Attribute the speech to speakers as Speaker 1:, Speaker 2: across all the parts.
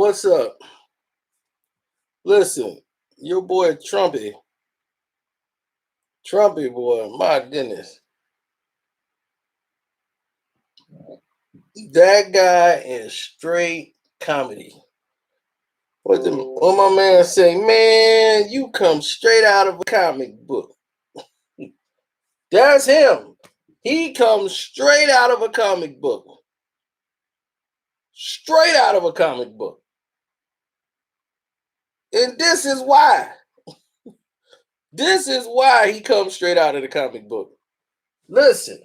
Speaker 1: What's up? Listen, your boy Trumpy boy, my goodness. That guy is straight comedy. What my man say, man, you come straight out of a comic book. That's him. He comes straight out of a comic book. Straight out of a comic book. And this is why. This is why he comes straight out of the comic book. Listen.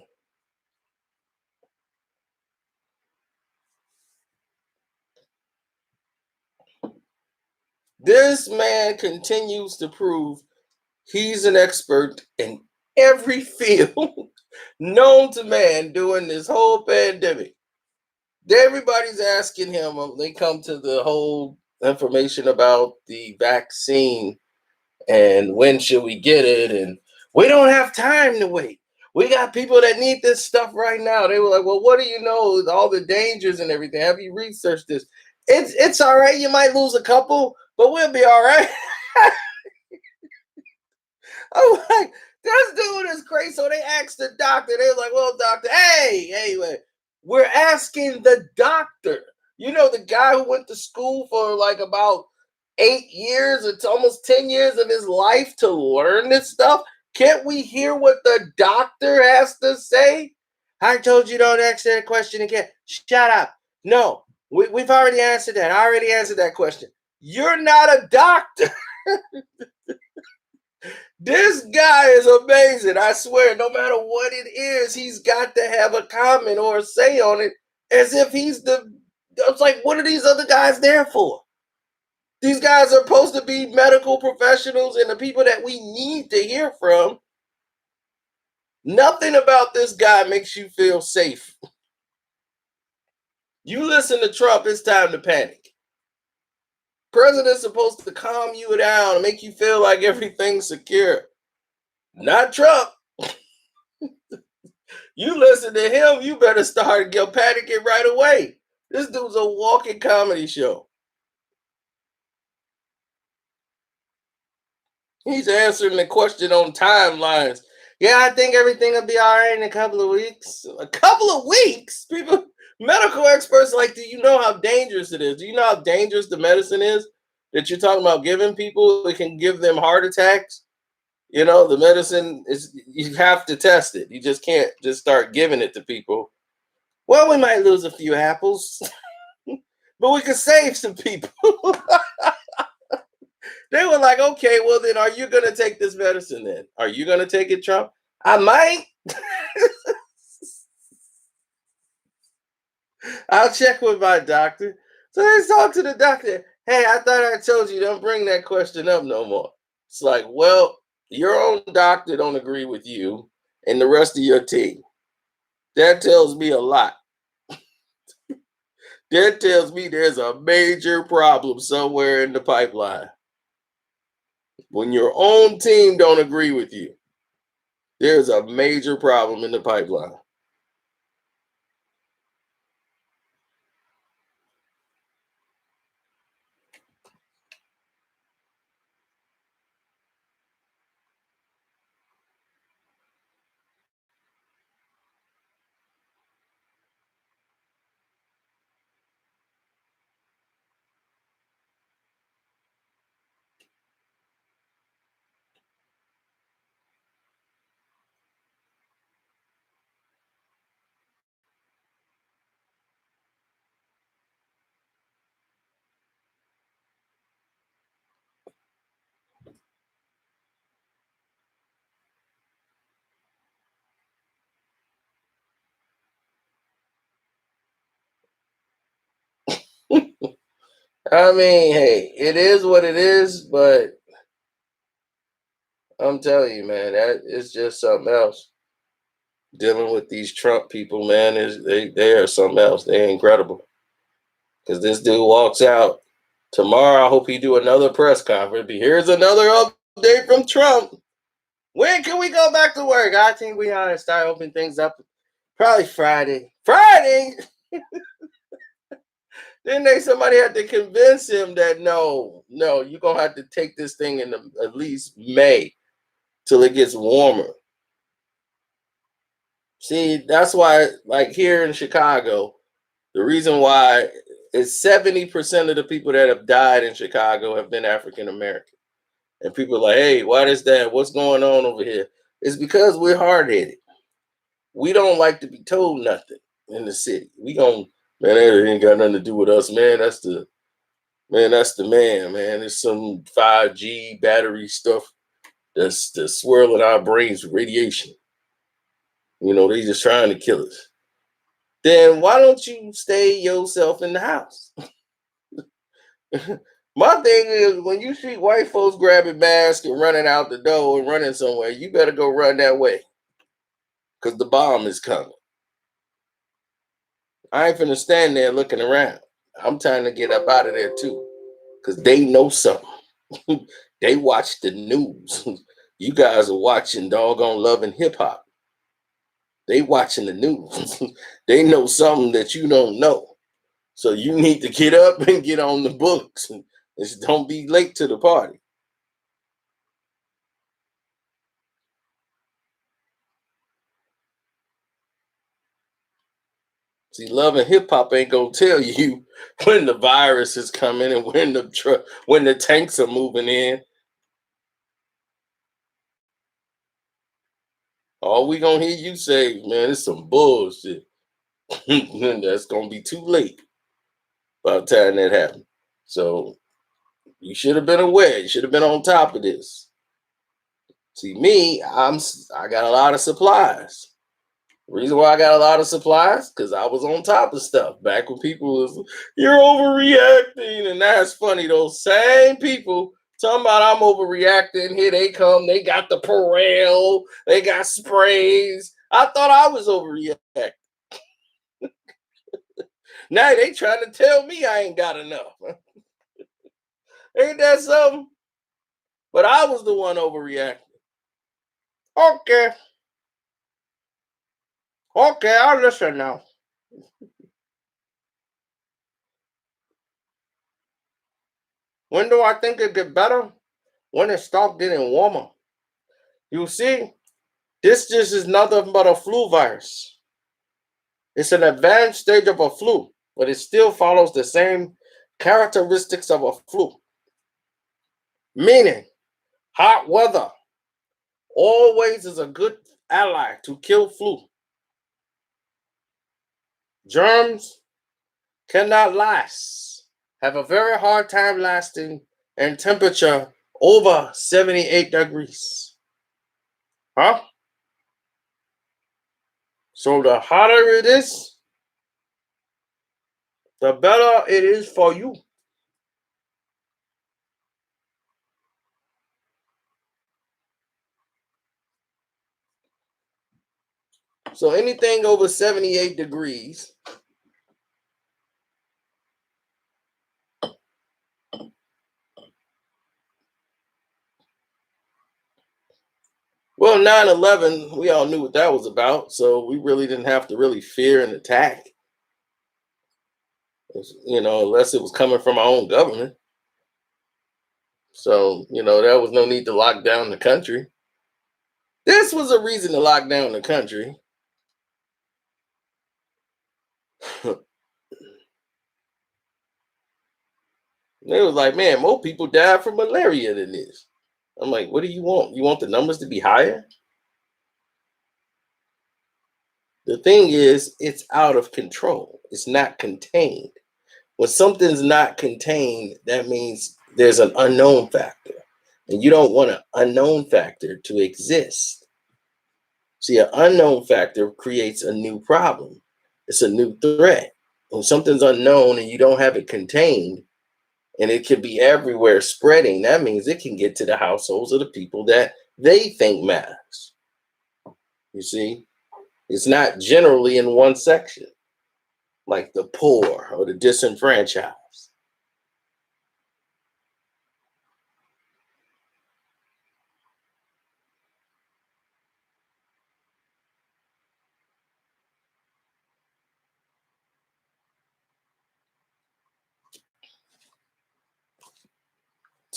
Speaker 1: This man continues to prove he's an expert in every field known to man during this whole pandemic. Everybody's asking him, they come to the whole information about the vaccine and when should we get it, and we don't have time to wait. We got people that need this stuff right now. They were like, well, what do you know? All the dangers and everything. Have you researched this? It's all right. You might lose a couple, but we'll be all right. I'm like, this dude is crazy. So they asked the doctor. They were like, well, doctor, hey, wait. We're asking the doctor. You know, the guy who went to school for like about 8 years, it's almost 10 years of his life to learn this stuff. Can't we hear what the doctor has to say? I told you don't ask that question again. Shut up. No, we've already answered that. I already answered that question. You're not a doctor. This guy is amazing. I swear, no matter what it is, he's got to have a comment or a say on it as if he's it's like, what are these other guys there for? These guys are supposed to be medical professionals and the people that we need to hear from. Nothing about this guy makes you feel safe. You listen to Trump, it's time to panic. President's supposed to calm you down and make you feel like everything's secure. Not Trump. You listen to him, you better start panicking right away. This dude's a walking comedy show. He's answering the question on timelines. Yeah, I think everything will be all right in a couple of weeks. A couple of weeks? People, medical experts are like, do you know how dangerous it is? Do you know how dangerous the medicine is that you're talking about giving people? It can give them heart attacks. You know, the medicine is, you have to test it. You just can't just start giving it to people. Well, we might lose a few apples, but we could save some people. They were like, okay, well then are you going to take this medicine then? Are you going to take it, Trump? I might. I'll check with my doctor. So they talk to the doctor. Hey, I thought I told you don't bring that question up no more. It's like, well, your own doctor don't agree with you and the rest of your team. That tells me a lot. That tells me there's a major problem somewhere in the pipeline. When your own team don't agree with you, there's a major problem in the pipeline. I mean, hey, it is what it is, but I'm telling you, man, that is just something else. Dealing with these Trump people, man, they are something else. They're incredible. Because this dude walks out tomorrow. I hope he do another press conference. Here's another update from Trump. When can we go back to work? I think we ought to start opening things up. Probably Friday. Friday. Then somebody had to convince him that no, you're gonna have to take this thing in at least May till it gets warmer. See, that's why, like here in Chicago, the reason why is 70% of the people that have died in Chicago have been African American. And people are like, hey, why is that? What's going on over here? It's because we're hard headed. We don't like to be told nothing in the city. We gon' man, that ain't got nothing to do with us, man. That's the man, man. It's some 5G battery stuff that's swirling our brains with radiation. They just trying to kill us. Then why don't you stay yourself in the house? My thing is, when you see white folks grabbing masks and running out the door and running somewhere, you better go run that way because the bomb is coming. I ain't finna stand there looking around. I'm trying to get up out of there too because they know something. They watch the news. You guys are watching doggone Love and Hip Hop. They watching the news. They know something that you don't know. So you need to get up and get on the books. Just don't be late to the party. See, Love and Hip Hop ain't gonna tell you when the virus is coming and when the tanks are moving in. All we gonna hear you say, man, it's some bullshit. That's gonna be too late by the time that happens. So you should have been aware. You should have been on top of this. See, me, I got a lot of supplies. The reason why I got a lot of supplies, because I was on top of stuff back when people was, you're overreacting. And that's funny. Those same people talking about I'm overreacting. Here they come. They got the Purell. They got sprays. I thought I was overreacting. Now they trying to tell me I ain't got enough. Ain't that something? But I was the one overreacting. Okay. Okay, I'll listen now. When do I think it get better? When it stopped getting warmer. You see, this just is nothing but a flu virus. It's an advanced stage of a flu, but it still follows the same characteristics of a flu. Meaning, hot weather always is a good ally to kill flu. Germs cannot last, have a very hard time lasting in temperature over 78 degrees. Huh? So the hotter it is, the better it is for you. So anything over 78 degrees, well, 9/11, we all knew what that was about. So we really didn't have to really fear an attack, unless it was coming from our own government. So, there was no need to lock down the country. This was a reason to lock down the country. They was like, man, more people died from malaria than this. I'm like, what do you want? You want the numbers to be higher? The thing is, it's out of control. It's not contained. When something's not contained, that means there's an unknown factor. And you don't want an unknown factor to exist. See, an unknown factor creates a new problem. It's a new threat. When something's unknown and you don't have it contained, and it can be everywhere spreading, that means it can get to the households of the people that they think matters. You see, it's not generally in one section, like the poor or the disenfranchised.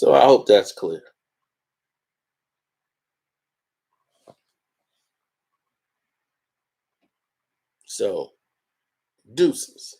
Speaker 1: So I hope that's clear. So deuces.